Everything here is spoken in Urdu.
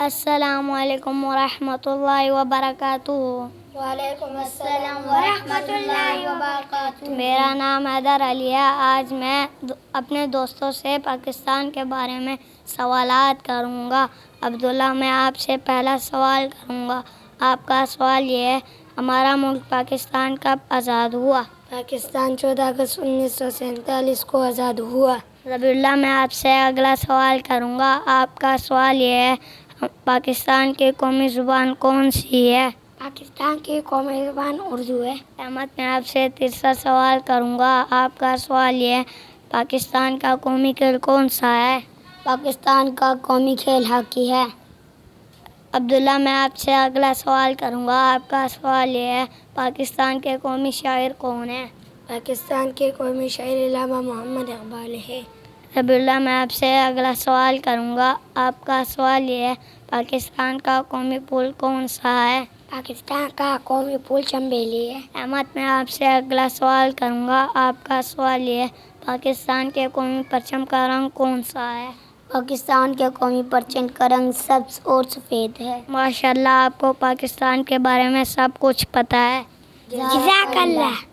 السلام علیکم ورحمۃ اللہ وبرکاتہ۔ وعلیکم السلام ورحمۃ اللہ وبرکاتہ۔ میرا نام حیدر علی ہے۔ آج میں اپنے دوستوں سے پاکستان کے بارے میں سوالات کروں گا۔ عبداللہ، میں آپ سے پہلا سوال کروں گا۔ آپ کا سوال یہ ہے، ہمارا ملک پاکستان کب آزاد ہوا؟ پاکستان 14 اگست 1947 کو آزاد ہوا۔ ربیع اللہ، میں آپ سے اگلا سوال کروں گا۔ آپ کا سوال یہ ہے، پاکستان کی قومی زبان کون سی ہے؟ پاکستان کی قومی زبان اردو ہے۔ احمد، میں آپ سے تیسرا سوال کروں گا۔ آپ کا سوال یہ ہے، پاکستان کا قومی کھیل کون سا ہے؟ پاکستان کا قومی کھیل ہاکی ہے۔ عبداللہ، میں آپ سے اگلا سوال کروں گا۔ آپ کا سوال یہ ہے، پاکستان کے قومی شاعر کون ہیں؟ پاکستان کے قومی شاعر علامہ محمد اقبال ہے۔ ربیع اللہ، میں آپ سے اگلا سوال کروں گا۔ آپ کا سوال یہ ہے، پاکستان کا قومی پھول کون سا ہے؟ پاکستان کا قومی پھول چنبیلی ہے۔ احمد، میں آپ سے اگلا سوال کروں گا۔ آپ کا سوال یہ ہے، پاکستان کے قومی پرچم کا رنگ کون سا ہے؟ پاکستان کے قومی پرچم کا رنگ سبز اور سفید ہے۔ ماشاء اللہ، آپ کو پاکستان کے بارے میں سب کچھ پتہ ہے۔ جزاک اللہ۔